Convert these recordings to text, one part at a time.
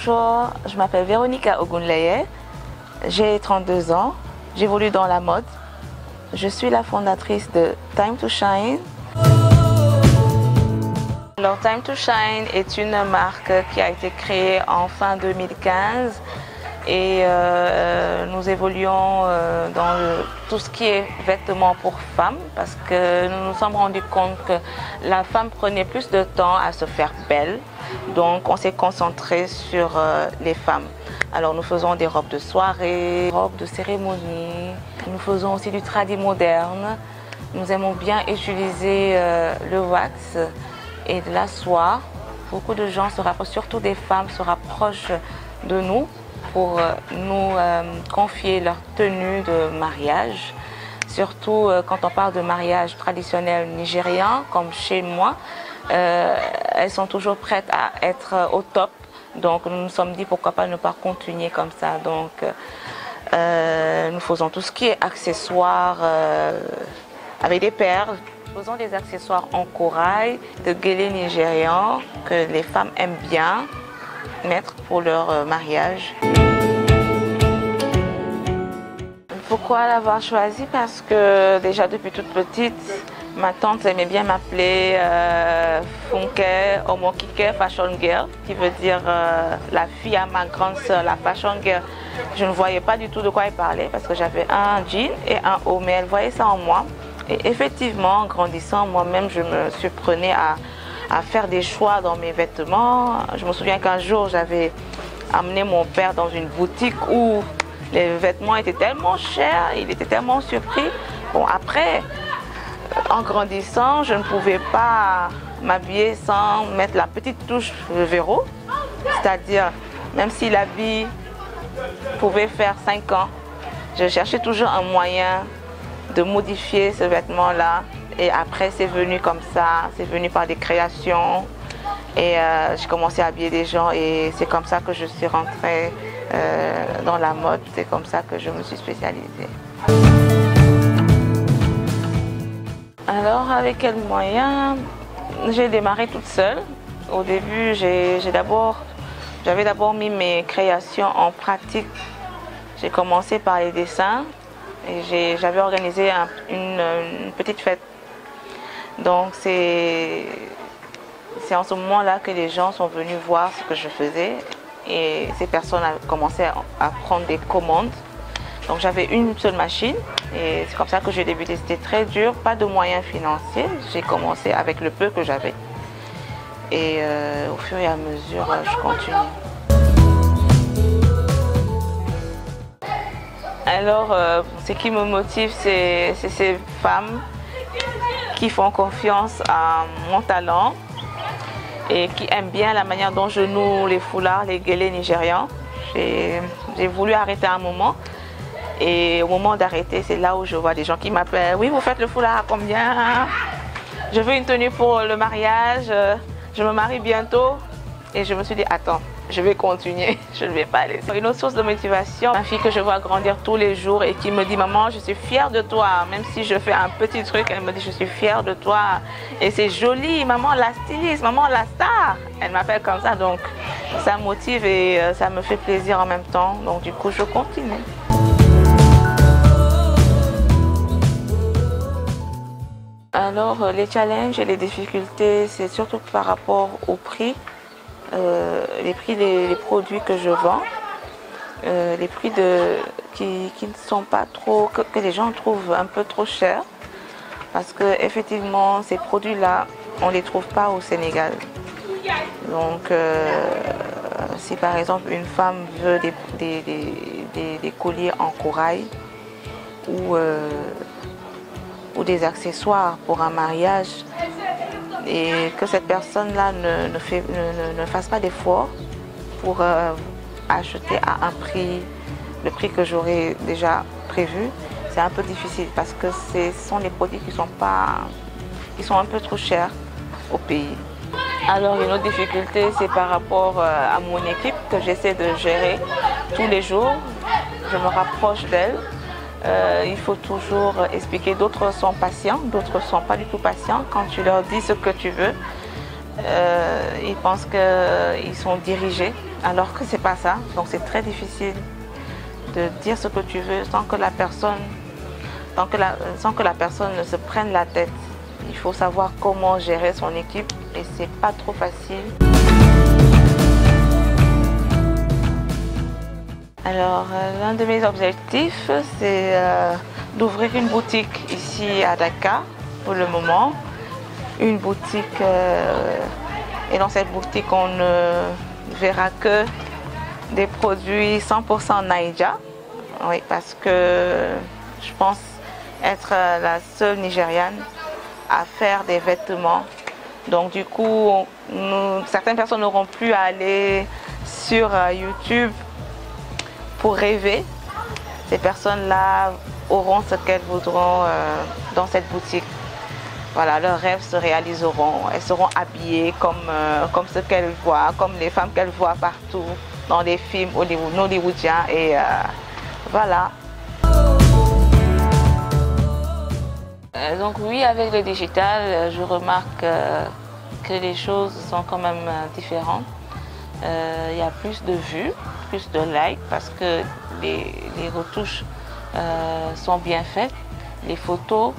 Bonjour, je m'appelle Véronica Ogunleye, j'ai 32 ans, j'évolue dans la mode. Je suis la fondatrice de Time to Shine. Alors, Time to Shine est une marque qui a été créée en fin 2015 et nous évoluons dans tout ce qui est vêtements pour femmes parce que nous nous sommes rendus compte que la femme prenait plus de temps à se faire belle. Donc on s'est concentré sur les femmes. Alors nous faisons des robes de soirée, robes de cérémonie, nous faisons aussi du tradi moderne. Nous aimons bien utiliser le wax et de la soie. Beaucoup de gens se rapprochent, surtout des femmes, se rapprochent de nous pour nous confier leur tenue de mariage. Surtout quand on parle de mariage traditionnel nigérian, comme chez moi, elles sont toujours prêtes à être au top. Donc nous nous sommes dit pourquoi pas ne pas continuer comme ça. Donc nous faisons tout ce qui est accessoires avec des perles. Nous faisons des accessoires en corail, de guélé nigérian que les femmes aiment bien mettre pour leur mariage. Pourquoi l'avoir choisi? Parce que déjà depuis toute petite, ma tante aimait bien m'appeler Funke Omokike Fashion Girl, qui veut dire la fille à ma grande sœur, la Fashion Girl. Je ne voyais pas du tout de quoi elle parlait parce que j'avais un jean et un haut, mais elle voyait ça en moi. Et effectivement, en grandissant, moi-même, je me surprenais à faire des choix dans mes vêtements. Je me souviens qu'un jour, j'avais amené mon père dans une boutique où les vêtements étaient tellement chers, il était tellement surpris. Bon, après, en grandissant, je ne pouvais pas m'habiller sans mettre la petite touche Véro. C'est-à-dire, même si l'habit pouvait faire 5 ans, je cherchais toujours un moyen de modifier ce vêtement-là. Et après, c'est venu comme ça, c'est venu par des créations. Et j'ai commencé à habiller des gens et c'est comme ça que je suis rentrée dans la mode. C'est comme ça que je me suis spécialisée. Alors, avec quels moyens? J'ai démarré toute seule. Au début, j'avais d'abord mis mes créations en pratique. J'ai commencé par les dessins et j'avais organisé une petite fête. Donc, c'est en ce moment-là que les gens sont venus voir ce que je faisais et ces personnes ont commencé à prendre des commandes. Donc j'avais une seule machine et c'est comme ça que j'ai débuté. C'était très dur, pas de moyens financiers. J'ai commencé avec le peu que j'avais et au fur et à mesure, je continue. Alors, ce qui me motive, c'est ces femmes qui font confiance à mon talent et qui aiment bien la manière dont je noue les foulards, les guélés nigérians. J'ai voulu arrêter un moment et au moment d'arrêter, c'est là où je vois des gens qui m'appellent. Oui, vous faites le foulard à combien? Je veux une tenue pour le mariage, je me marie bientôt. Et je me suis dit, attends, je vais continuer, je ne vais pas laisser. Une autre source de motivation, ma fille que je vois grandir tous les jours et qui me dit, maman, je suis fière de toi. Même si je fais un petit truc, elle me dit, je suis fière de toi. Et c'est joli, maman la styliste, maman la star. Elle m'appelle comme ça, donc ça me motive et ça me fait plaisir en même temps. Donc du coup, je continue. Alors, les challenges et les difficultés, c'est surtout par rapport au prix. Les prix des produits que je vends, les prix qui ne sont pas trop, que les gens trouvent un peu trop chers, parce que effectivement ces produits-là, on ne les trouve pas au Sénégal. Donc si par exemple une femme veut des colliers en corail ou des accessoires pour un mariage, et que cette personne-là ne fasse pas d'effort pour acheter à un prix, le prix que j'aurais déjà prévu, c'est un peu difficile parce que ce sont des produits qui sont un peu trop chers au pays. Alors une autre difficulté, c'est par rapport à mon équipe que j'essaie de gérer tous les jours. Je me rapproche d'elle. Il faut toujours expliquer. D'autres sont patients, d'autres ne sont pas du tout patients. Quand tu leur dis ce que tu veux, Ils pensent qu'ils sont dirigés, alors que c'est pas ça. Donc c'est très difficile de dire ce que tu veux sans que la personne ne se prenne la tête. Il faut savoir comment gérer son équipe et c'est pas trop facile. Alors, l'un de mes objectifs, c'est d'ouvrir une boutique ici à Dakar pour le moment. Une boutique, et dans cette boutique, on ne verra que des produits 100% Naija. Oui, parce que je pense être la seule Nigériane à faire des vêtements. Donc du coup, certaines personnes n'auront plus à aller sur YouTube pour rêver. Ces personnes-là auront ce qu'elles voudront dans cette boutique. Voilà, leurs rêves se réaliseront. Elles seront habillées comme ce qu'elles voient, comme les femmes qu'elles voient partout dans les films hollywoodiens. Et voilà. Donc oui, avec le digital, je remarque que les choses sont quand même différentes. Il y a plus de vues, plus de likes parce que les retouches sont bien faites. Les photos,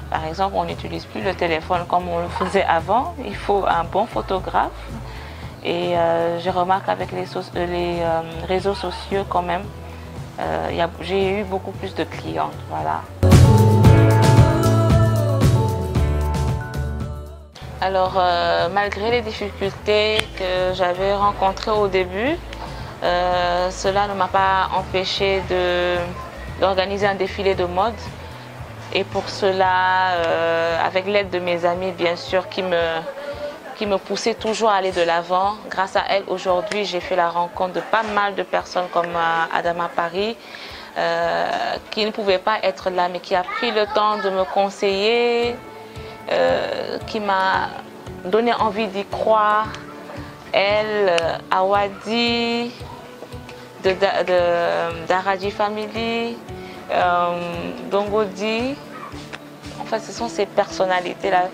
par exemple, on n'utilise plus le téléphone comme on le faisait avant. Il faut un bon photographe. Et je remarque avec les réseaux sociaux quand même, j'ai eu beaucoup plus de clientes. Voilà. Alors, malgré les difficultés que j'avais rencontrées au début, cela ne m'a pas empêché d'organiser un défilé de mode. Et pour cela, avec l'aide de mes amis, bien sûr, qui me poussaient toujours à aller de l'avant. Grâce à elles, aujourd'hui, j'ai fait la rencontre de pas mal de personnes comme Adama Paris, qui ne pouvaient pas être là, mais qui a pris le temps de me conseiller, qui m'a donné envie d'y croire. Elle, Awadi, d'Araji Family, Dongodi. En fait, ce sont ces personnalités-là.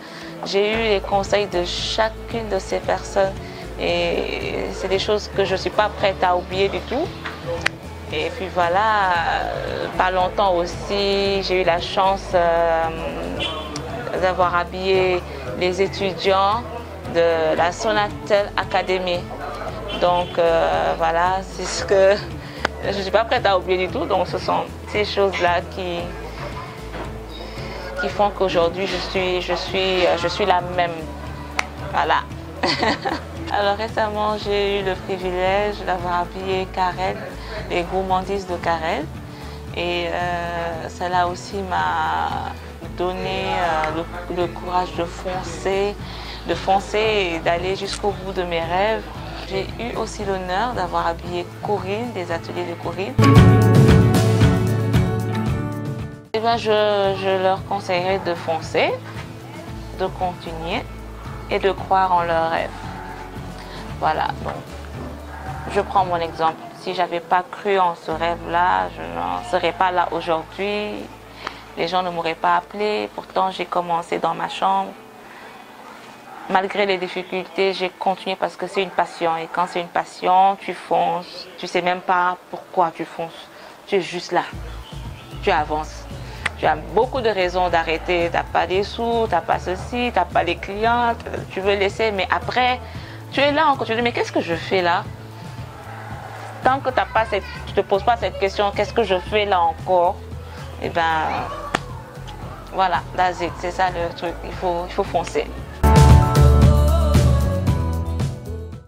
J'ai eu les conseils de chacune de ces personnes et c'est des choses que je ne suis pas prête à oublier du tout. Et puis voilà, pas longtemps aussi, j'ai eu la chance d'avoir habillé les étudiants de la Sonatel Academy. Donc voilà, c'est ce que je ne suis pas prête à oublier du tout. Donc ce sont ces choses-là qui font qu'aujourd'hui je suis la même. Voilà. Alors récemment, j'ai eu le privilège d'avoir habillé Karel, les gourmandises de Karel. Et cela aussi m'a donné le courage de foncer et d'aller jusqu'au bout de mes rêves. J'ai eu aussi l'honneur d'avoir habillé Corinne, des ateliers de Corinne. Et ben, je leur conseillerais de foncer, de continuer et de croire en leurs rêves. Voilà, donc je prends mon exemple. Si je n'avais pas cru en ce rêve-là, je n'en serais pas là aujourd'hui. Les gens ne m'auraient pas appelé. Pourtant, j'ai commencé dans ma chambre. Malgré les difficultés, j'ai continué parce que c'est une passion. Et quand c'est une passion, tu fonces. Tu ne sais même pas pourquoi tu fonces. Tu es juste là. Tu avances. Tu as beaucoup de raisons d'arrêter. Tu n'as pas des sous, tu n'as pas ceci, tu n'as pas les clients. Tu veux laisser, mais après, tu es là encore. Tu te dis, mais qu'est-ce que je fais là? Tant que tu ne te poses pas cette question, qu'est-ce que je fais là encore? Eh bien, voilà, that's it. C'est ça le truc. Il faut foncer.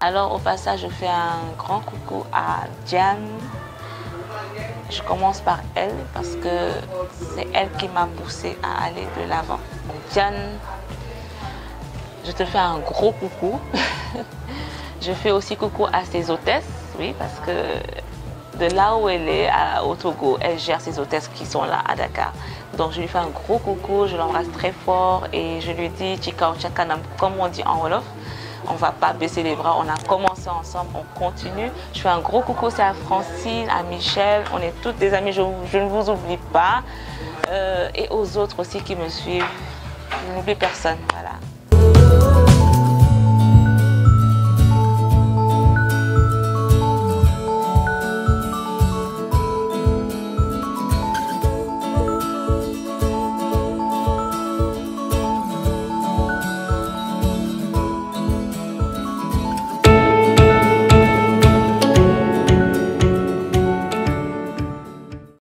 Alors au passage, je fais un grand coucou à Diane. Je commence par elle parce que c'est elle qui m'a poussée à aller de l'avant. Diane, je te fais un gros coucou. Je fais aussi coucou à ses hôtesses, oui, parce que de là où elle est au Togo, elle gère ses hôtesses qui sont là à Dakar. Donc je lui fais un gros coucou, je l'embrasse très fort et je lui dis Chikao Chakanam, comme on dit en Wolof. On ne va pas baisser les bras, on a commencé ensemble, on continue. Je fais un gros coucou aussi à Francine, à Michel, on est toutes des amies, je ne vous oublie pas. Et aux autres aussi qui me suivent, je n'oublie personne. Voilà.